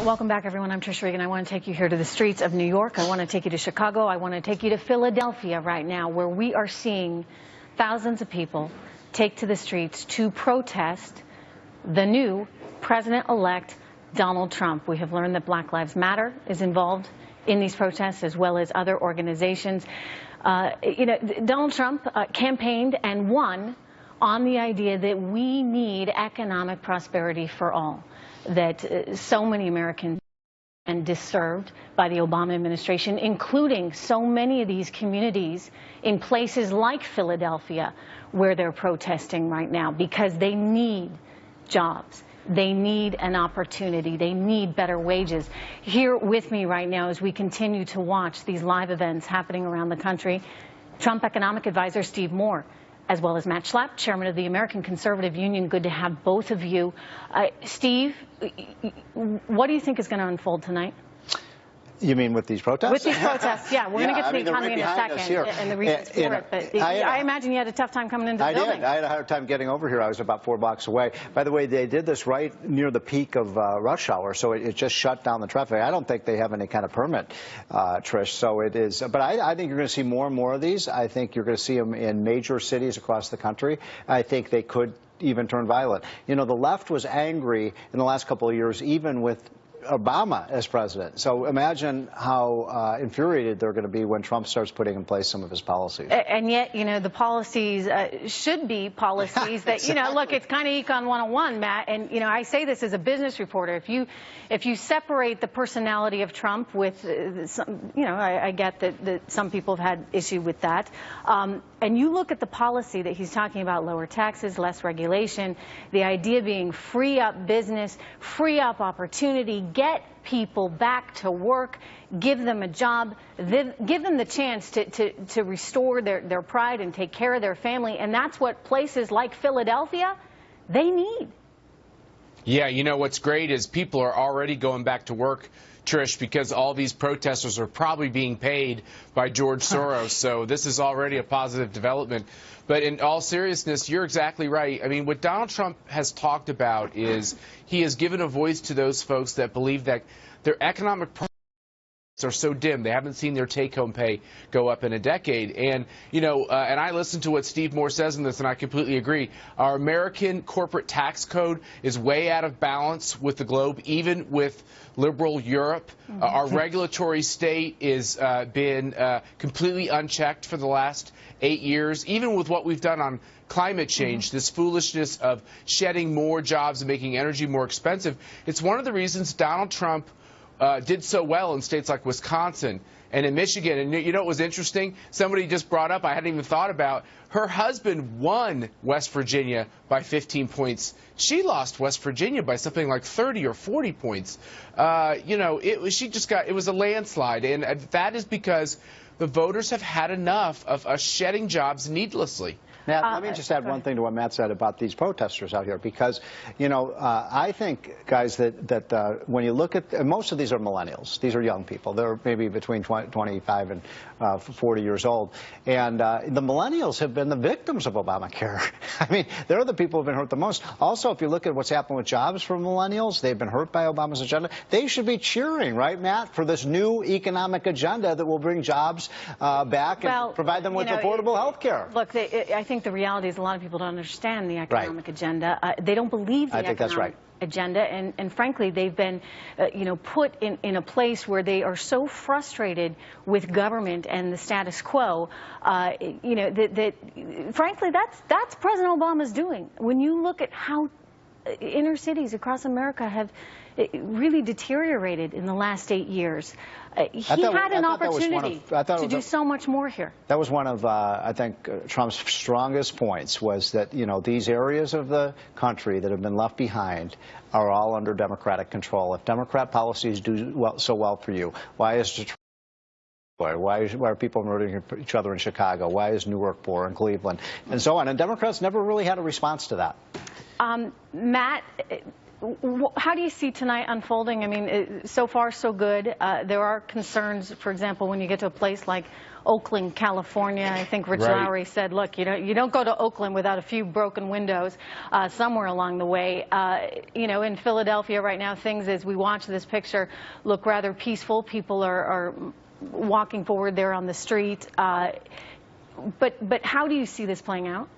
Welcome back, everyone. I'm Trish Regan. I want to take you here to the streets of New York. I want to take you to Chicago. I want to take you to Philadelphia right now, where we are seeing thousands of people take to the streets to protest the new president-elect Donald Trump. We have learned that Black Lives Matter is involved in these protests, as well as other organizations. Donald Trump campaigned and won on the idea that we need economic prosperity for all, that so many Americans and disserved by the Obama administration, including so many of these communities in places like Philadelphia, where they're protesting right now because they need jobs. They need an opportunity. They need better wages. Here with me right now, as we continue to watch these live events happening around the country, Trump economic advisor Steve Moore, as well as Matt Schlapp, chairman of the American Conservative Union. Good to have both of you. Steve, what do you think is going to unfold tonight? You mean with these protests? With these protests, yeah. We're going to get to the economy in a second and the reasons for it. But I imagine you had a tough time coming into the building. I had a hard time getting over here. I was about 4 blocks away. By the way, they did this right near the peak of rush hour, so it just shut down the traffic. I don't think they have any kind of permit, Trish, so it is. But I think you're going to see more and more of these. I think you're going to see them in major cities across the country. I think they could even turn violent. You know, the left was angry in the last couple of years, even with Obama as president. So imagine how infuriated they're going to be when Trump starts putting in place some of his policies. And yet, you know, the policies should be policies that, you know, look, it's kind of Econ 101, Matt. And, you know, I say this as a business reporter. If you separate the personality of Trump with, some, you know, I get that some people have had issue with that. And you look at the policy that he's talking about, lower taxes, less regulation, the idea being free up business, free up opportunity, get people back to work, give them a job, give them the chance to restore their pride and take care of their family. And that's what places like Philadelphia, they need. Yeah, you know, what's great is people are already going back to work, Trish, because all these protesters are probably being paid by George Soros. So this is already a positive development. But in all seriousness, you're exactly right. I mean, what Donald Trump has talked about is he has given a voice to those folks that believe that their economic prospects are so dim. They haven't seen their take-home pay go up in a decade. And, you know, and I listen to what Steve Moore says in this, and I completely agree. Our American corporate tax code is way out of balance with the globe, even with liberal Europe. Our regulatory state is been completely unchecked for the last 8 years, even with what we've done on climate change, this foolishness of shedding more jobs and making energy more expensive. It's one of the reasons Donald Trump did so well in states like Wisconsin and in Michigan. And you know what was interesting? Somebody just brought up, I hadn't even thought about, her husband won West Virginia by 15 points. She lost West Virginia by something like 30 or 40 points. You know, it was a landslide. And that is because the voters have had enough of us shedding jobs needlessly. Matt, let me just add one thing to what Matt said about these protesters out here, because, you know, I think, guys, that when you look at, most of these are millennials. These are young people. They're maybe between 25 and 40 years old. And the millennials have been the victims of Obamacare. I mean, they're the people who have been hurt the most. Also, if you look at what's happened with jobs for millennials, they've been hurt by Obama's agenda. They should be cheering, right, Matt, for this new economic agenda that will bring jobs back and provide them with affordable health care. Look, I think the reality is a lot of people don't understand the economic agenda. They don't believe the economic agenda, and frankly, they've been, you know, put in a place where they are so frustrated with government and the status quo, you know, that frankly, that's President Obama's doing. When you look at how inner cities across America have really deteriorated in the last 8 years. He had an opportunity to do so much more here. That was one of, I think, Trump's strongest points, was that, you know, these areas of the country that have been left behind are all under Democratic control. If Democrat policies do so well for you, why is Detroit? Why are people murdering each other in Chicago? Why is Newark poor in Cleveland? And so on. And Democrats never really had a response to that. Matt, How do you see tonight unfolding? I mean, so far so good. There are concerns, for example, when you get to a place like Oakland, California. I think Rich Lowry said, look, you don't go to Oakland without a few broken windows somewhere along the way. In Philadelphia right now, things, as we watch this picture, look rather peaceful. People are walking forward there on the street. But how do you see this playing out?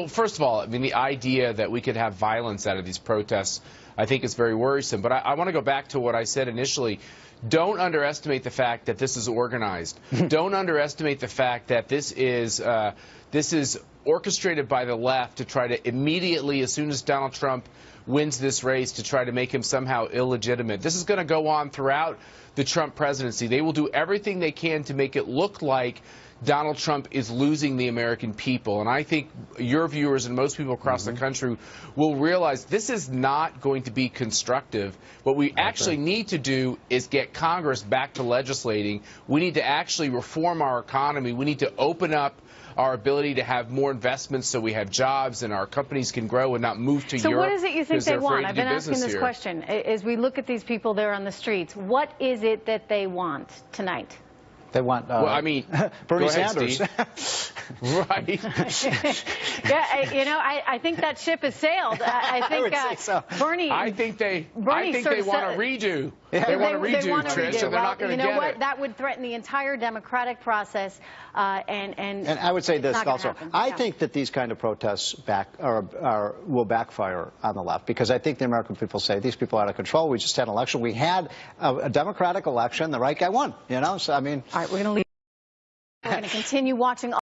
First of all, I mean, the idea that we could have violence out of these protests, I think is very worrisome. But I want to go back to what I said initially. Don't underestimate the fact that this is organized. Don't underestimate the fact that this is orchestrated by the left to try to immediately, as soon as Donald Trump wins this race, to try to make him somehow illegitimate. This is going to go on throughout the Trump presidency. They will do everything they can to make it look like Donald Trump is losing the American people. And I think your viewers and most people across the country will realize this is not going to be constructive. What we actually need to do is get Congress back to legislating. We need to actually reform our economy. We need to open up our ability to have more investments so we have jobs and our companies can grow and not move to Europe. So what is it you think they want? I've been asking this question. As we look at these people there on the streets, what is it that they want tonight? They want, well, I mean, Bernie Sanders. Right. Yeah, I think that ship has sailed. I think Bernie. I think they want a redo. Yeah. They want a redo, Trish, and they're not going to get it. You know what? That would threaten the entire democratic process. And I would say this also. I think that these kind of protests will backfire on the left, because I think the American people say these people are out of control. We just had an election. We had a democratic election. The right guy won. So I mean. All right, we're going to continue watching.